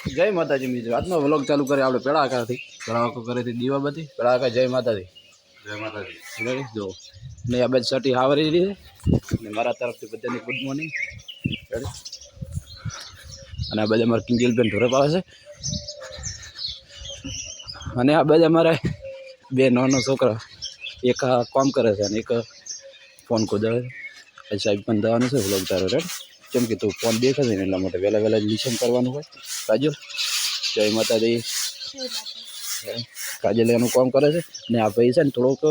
જય માતાજી મિત્રો, આજનો વ્લોગ ચાલુ કરે આપણે પેડાકાથી. પેડાકો કરેથી દીવાબત્તી. પેડાકા જય માતાજી. જય માતાજી. રેડી જો ને આ બધી સટી આવરી રહી ને મારા તરફથી બધાને ગુડ મોર્નિંગ. રેડી અને આ બધા મારા કિંજલબેન ઢોરે પાવે છે અને આ બધા મારા બે નાનો છોકરા, એક કામ કરે છે અને એક ફોન ખોદાવે છે. સાહેબ પણ દવાનું છે વ્લોગ તારો. રેડી કેમ કે તું ફોન દેખાશે ને એટલા માટે વહેલા વહેલા લિસન કરવાનું હોય. કાજલ જય માતાજી. કાજલ એનું કામ કરે છે ને આ ભાઈ છે ને થોડોક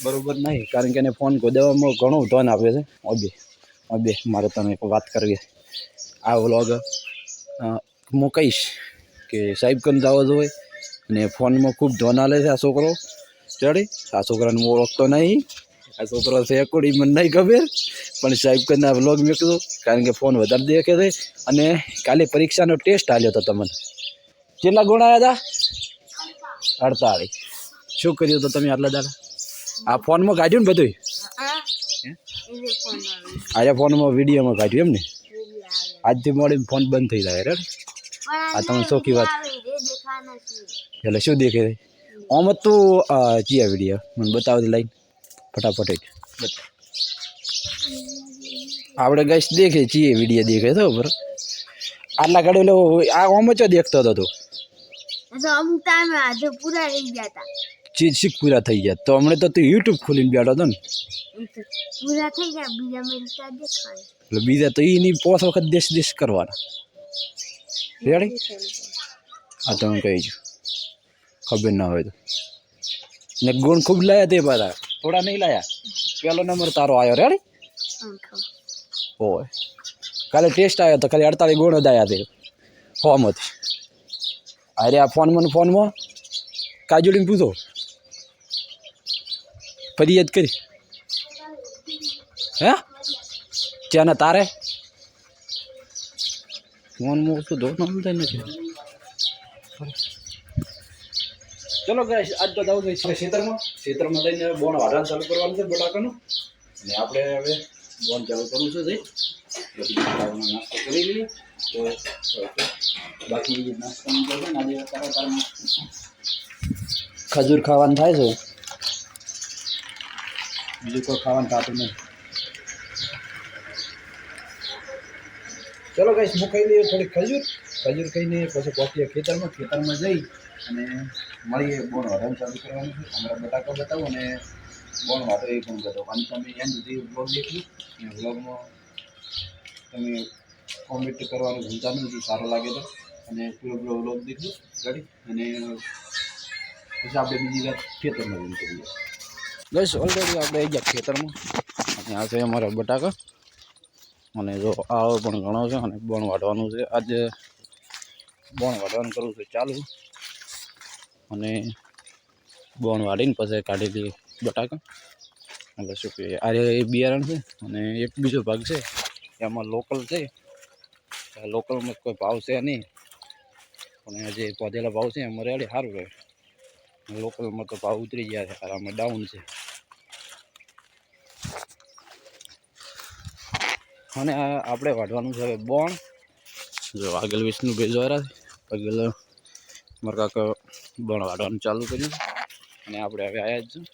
બરાબર નહીં, કારણ કે એને ફોન ગોદાવામાં ઘણું ધ્યાન આપે છે. બે મારે તને એક વાત કરવી. આ વ્લોગ હું કહીશ કે સાહેબ કન જવો જોઈએ અને ફોનમાં ખૂબ ધ્યાન આલે છે આ છોકરો. ચડી આ છોકરાને હું ઓળખતો નહીં, આ છોકરો છે કોડી મને નહીં ખબર, પણ સાહેબ કન આ વ્લોગ મેકજો કારણ કે ફોન વધારે દેખે છે. અને કાલે પરીક્ષાનો ટેસ્ટ આલ્યો હતો તમને, કેટલા ગુણ આવ્યા હતા? 48. શું કર્યું તો તમે આટલા દાડા? આ ફોનમાં કાઢ્યું ને બધું? આ ફોનમાં વિડીયોમાં કાઢ્યું એમ ને? આજથી મોડી ફોન બંધ થઈ જાય. રેડ આ તમે ચોખ્ખી વાત. એટલે શું દેખે છે આમ તું ચિયા વિડીયો મને બતાવતી લાઈન ફટાફટ આપણે ગઈશ દેખે ચીએ વિડીયો દેખે તો બરાબર. આટલા ગાડી લો આ આમ જ દેખતો હતો તું? ચીજ શીખ પૂરા થઈ ગયા તો હમણાં તો તું યુટ્યુબ ખોલીને બેઠો હતો ને? એટલે બીજા તો એની 5 વખત દેશ કરવાના. રેડી આ તમે કહી છું ખબર ના હોય તો. ને ગુણ ખૂબ લાયા તે બધા, થોડા નહીં લાયા. પહેલો નંબર તારો આવ્યો. રેડી હોય કાલે ટેસ્ટ આવ્યો તો ખાલી 48 ગુણ જ આવ્યા તે ફોર્મથી. અરે આ ફોનમાં કાજોડીને પૂછો, ફરિયાદ કરી હે ત્યાં તારે ફોનમાં શું ધોરણ મળતા નથી. ચલો ગાઈસ આજ તો જવું છે ખેતરમાં જઈને બોણ વાઢવાનું ચાલુ કરવાનું છે બટાકાનું. અને આપણે હવે બોન ચાલુ કરવું છે. બધી નાસ્તો કરી લઈએ તો બાકી નાસ્તાનું કરશે ને આજે તારા ખજૂર ખાવાનું થાય છે, બીજું કોઈ ખાવાનું થતું નહીં. ચલો ગાઈસ હું ખાઈ લઈએ થોડીક ખજૂર ખાઈને પછી પહોંચીએ ખેતરમાં જઈ અને મળીએ. બોણ વાઢવાનું ચાલુ કરવાનું છે. અમારા બટાકા બતાવો અને બોણ વાઢો એ પણ બતાવો. અને તમે એમ સુધી વ્લોગ દેખ્યું અને વ્લોગમાં તમે કોમેન્ટ કરવાનું ભૂલતા નથી સારો લાગે તો. અને પૂરો વ્લોગ દેખ્યું રેડી અને પછી આપણે બીજી વાત ખેતરમાં જઈને કરીએ. બસ ઓલરેડી આપણે આવી ગયા ખેતરમાં અને આ છે અમારા બટાકા. અને જો આવો પણ ઘણો છે અને બોણ વાઢવાનું છે. આજે બોણ વાઢવાનું કરવું છે ચાલુ અને બોણ વાઢીને પછી કાઢી દઈએ બટાકા. એટલે શું કહીએ આ એ બિયારણ છે અને એક બીજો ભાગ છે એમાં લોકલ છે. લોકલમાં કોઈ ભાવ છે નહીં, પણ જે પોધેલા ભાવ છે એમાં રેડી સારું રહે. લોકલમાં તો ભાવ ઉતરી ગયા છે, આમાં ડાઉન છે. અને આપણે વાઢવાનું છે હવે બોણ. જો આગળ વિષ્ણુભાઈ દ્વારા આગળ મારા કાકા બોણ વાઢવાનું ચાલુ કર્યું અને આપણે હવે આવ્યા જ છું.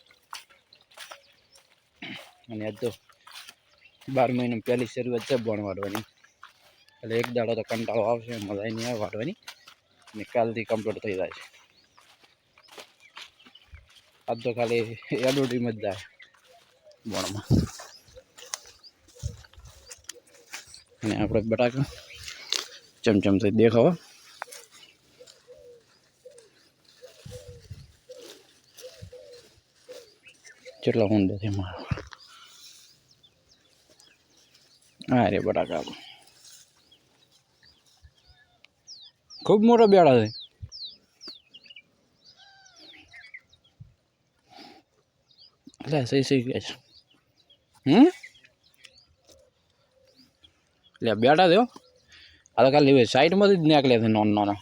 અને આજ તો 12 મહિનાની પહેલી શરૂઆત છે બોણ વાઢવાની. એટલે એક દાડો તો કંટાળો આવશે, મજા નહીં આવે વાઢવાની. અને કાલથી કમ્પ્લીટ થઈ જાય છે. આજ તો ખાલી એડવર્ટીમ જ જાય બોણમાં. અને આપણે બટાકા ચમચમથી દેખાવા. કેટલા ઊંડા છે મારા. હા રે બટાકા ખૂબ મોટા બેડા છે. એટલે સહી ગયા છે. એટલે બેડા થયો આ તો ખાલી સાઈડમાંથી જ નીકળ્યા છે નાના.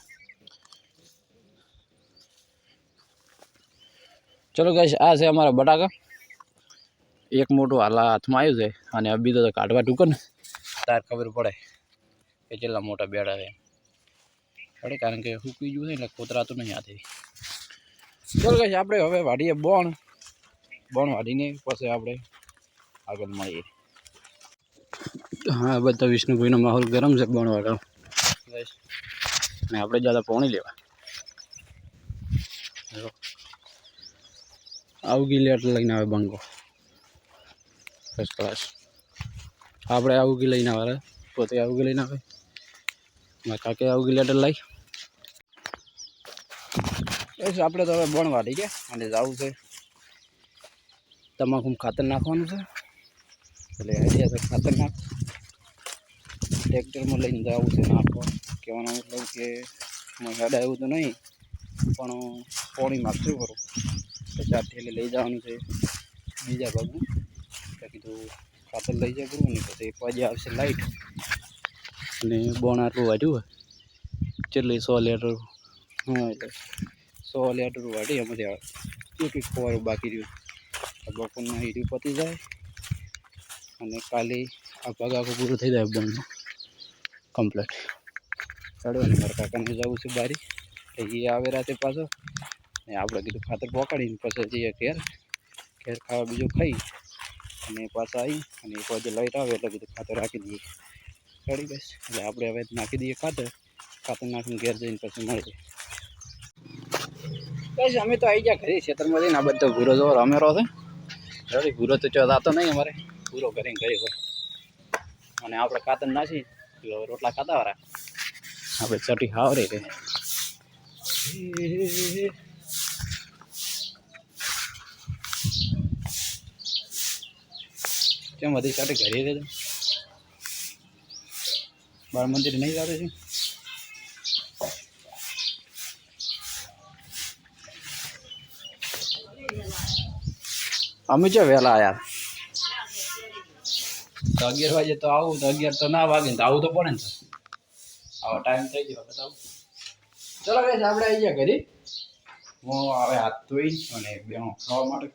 ચલો ગાઈસ આ છે અમારા બટાકા. એક મોટું હાલા હાથમાં આવ્યું છે અને આ બીજો તો કાઢવા ટૂંકો ને તાર ખબર પડે કે કેટલા મોટા બેડા છે. પડે, કારણ કે સૂકી ગયું છે એટલે કોતરાતું નહીં આથી. ચાલો ગાઈસ, આપણે હવે વાડીએ બોણ વાડીને પછી આપણે આગળ મળીએ. હા, બધા વિષ્ણુભાઈનો માહોલ ગરમ છે બોણ વાળો ગાઈસ, ને આપણે જ્યાં પોણી લેવા આવગી લેટ લઈને આવે બંગો ફર્સ્ટ ક્લાસ. આપણે આવગી લઈને આવે, પોતે આવગી લઈને આવે, મારા કાકે આવગી લેટર લઈ. બસ આપણે તો હવે બોણ વાટી ગયા અને જવું છે તમાકુ ખાતર નાખવાનું છે, એટલે આઈડિયા તો ખાતર નાખ ટ્રેક્ટરમાં લઈને જવું છે નાખવા. કહેવાનો મતલબ કે હેડા એવું તો નહીં, પણ પોણી માગશું કરું તો 4 થેલી લઈ જવાનું છે બીજા ભાગનું. તો કીધું ખાતર લઈ જાય કરું ને પછી પાછી આવશે લાઈટ, અને બોણ આટલું વાટ્યું હોય કેટલી 100 લીટર. હા, એટલે 100 લીટર વાટી એમાંથી એક ફોર બાકી રહ્યું. બપોરના હીરું પતી જાય અને કાલે આ ભાગ આખું પૂરું થઈ જાય બોણનું કમ્પ્લીટ. ચડો ને મારા કાકાને જવું છે બારી, એ આવે રાતે પાછો, ને આપણે કીધું ખાતર પકડીને પછી જઈએ ઘેર ખાવા બીજું ખાઈ અને પાછા આવી અને પછી લાઈટ આવે એટલે કીધું ખાતર રાખી દઈએ. ચડી બસ એટલે આપણે હવે નાખી દઈએ ખાતર નાખીને ઘેર જઈને પછી મળીએ. બસ અમે તો આવી ગયા ઘરે ખેતરમાં જઈને. આ બધો ભૂરો જોવો રમેરો છે. રડી ભૂરો તો જતો નહીં, અમારે ભૂરો કરીને ઘરે હોય અને આપણે ખાતર નાખી રોટલા ખાતા વાળા આપણે ચટી હાવરે રે. કેમ બધી ચટી ઘરે રહે બાળ મંદિર નહીં જતું છે. અમે ચો વહેલા આવ્યા, 11 વાગે તો આવું, તો 11 તો ના વાગે ને આવું તો પડે ને. આવો ટાઈમ થઈ ગયો બતાવું. ચલો ગાઈસ, આપણે આવી ગયા ઘરે. હું હવે હાથ ધોઈ અને બેનો ખાવા માટે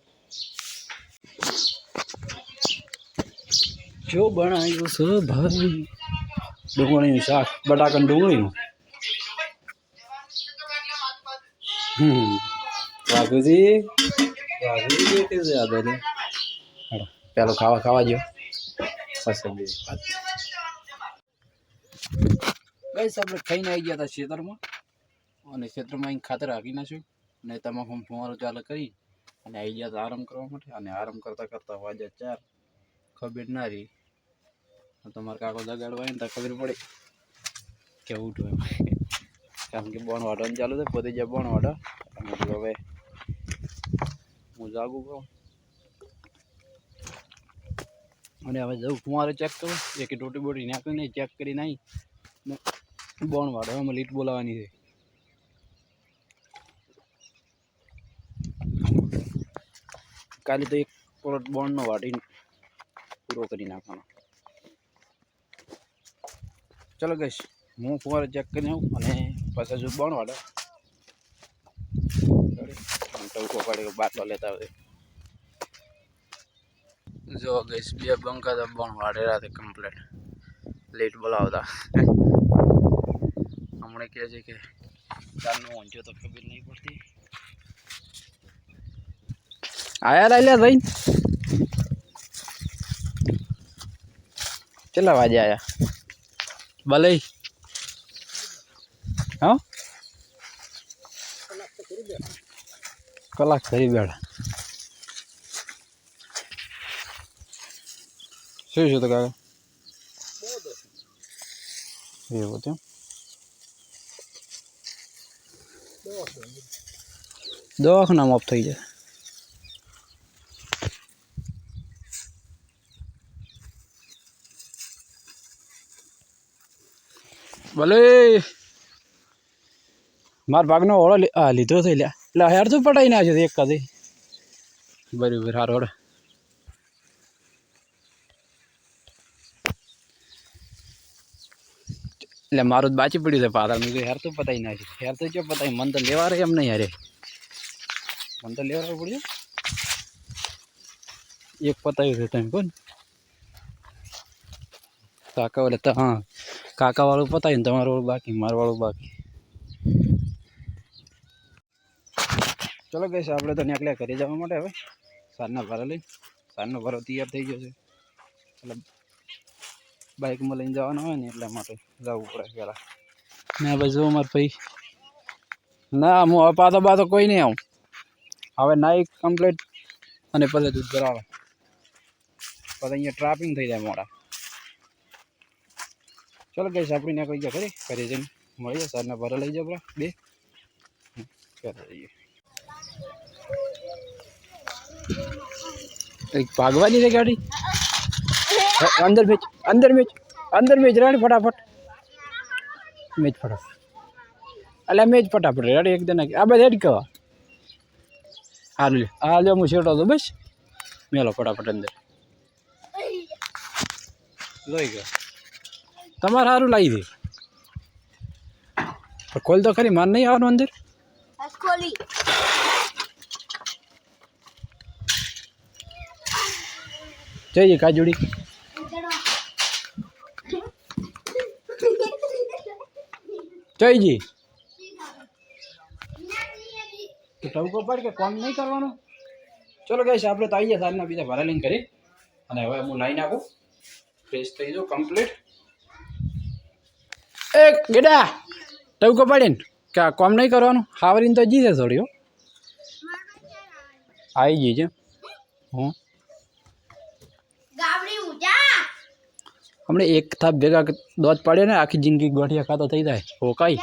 જો બનાવ્યું છે ભાઈ ડુંગળીનું શાક, બટાકાનું ડુંગળીનું. વાઘુજી કેવું છે યાદ હતું. પેલો ખાવા જો ગાઈસ, આપણે ખાઈને આવી ગયા હતા ખેતરમાં, અને ખેતરમાં અહીં ખાતર હાકી નાખ્યું અને તમાકુ ફુવારો ચાલુ કરી અને આવી ગયા હતા આરામ કરવા માટે. અને આરામ કરતા વાગ્યા 4, ખબર ના રહી. તમારા કાકો દગાડવા હોય ને તો ખબર પડે કે ઉઠવું એમ, કારણ કે બોણ વાટવાનું ચાલુ છે. પોતે જ્યાં બોણ વાટો હવે હું જાગું કહું અને હવે જવું ફુવારે ચેક કરું, એક ટોટી બોટી નાખ્યું નહીં, ચેક કરી નહીં બોણ વાટો. એમાં લીટ બોલાવવાની છે. કાલે તો એક પ્લોટ બોન્ડનો વાટીને પૂરો કરી નાખવાનો. ચલો ગાઈસ, હું ફુવારે ચેક કરીને આવું અને પછી જો બોણ વાટો ટવકો પાડી બાટલો લેતા હોય. જો ગાઈસ, 2 બંકા તો બોણ વાટેલા હતા કમ્પ્લીટ, લેટ બોલાવતા. હમણાં કહે છે કે ચાલનું ઊંચો તો ખબર નહીં પડતી. આયા લા ભાઈ, કેટલા વાગે આયા? ભલે હા, કલાક થઈ બેઠા. શું છે તો કાકા એવું હતું? દવાખાનામાં ઓફ થઈ જાય. ભલે મારા ભાગનો ઓળો લીધો થઈ લ્યા, એટલે હેર તો પટાઈ નાખ્યો એક કદી. બરાબર, હારો ઓળો એટલે મારું જ બાચી પડ્યું છે પાછળ. મેં હેર તો પતાવી નાખ્યું. હેર તો જો પતાવી, મન તો લેવા રહે એમ નહીં. અરે મન તો લેવા પડ્યું. એક પતાવ્યું છે તમે કોણ કાકા વાળે તો? હા, કાકા વાળું પતાવ્યું ને તમારું વાળું બાકી, મારું વાળું બાકી. ચલો ગઈશ આપણે તો નીકળ્યા ઘરે જવા માટે હવે સાંજના ભરા લઈને સાંજનો ભરો તૈયાર થઈ ગયો છે એટલે બાઇકમાં લઈને જવાના હોય ને એટલા માટે જવું પડે પહેલાં ના ભાઈ જો મારે ભાઈ ના હું હવે પાતો બાતો કોઈ નહીં આવું હવે નાઈક કમ્પ્લીટ અને પછી દૂધ ભરાવે પછી અહીંયા ટ્રાફિક થઈ જાય મોડા ચલો ગઈશ આપણે નીકળી ગયા ઘરે જઈને મળીએ સાંજના ભરા લઈ જાઓ આપણા બે ક્યાં જઈએ ભાગવાની છે ગાડી અંદર મેચ રેડી ફટાફટ મેચ ફટાફટ એટલે મેચ ફટાફટ રેડી એકદમ આ બધા રેડી કહેવા હાલ હું શેટો હતો બસ મેલો ફટાફટ અંદર લઈ ગયો તમારે સારું લાવી દે પણ ખોલ તો ખરી માર નહીં આવવાનું અંદર જઈએ કાજુડી જયજી ટવકો પડ કે કોમ નહીં કરવાનું ચલો ગઈશ આપણે તો આવીએ સાંજના બીજા ભાડા લઈને કરી અને હવે હું નાઈ નાખું ફ્રેશ થઈ જાઉં કમ્પ્લીટ એ ગેડા ટવકો પાડીને કે આ કોમ નહીં કરવાનું હાવરીને તો જી છે થોડી હો આવી જઈ છે હું હમણાં એક થાપ ભેગા દોધ પાડ્યો ને આખી જિંદગી ગોઠિયા ખાતો થઈ જાય હો કાંઈ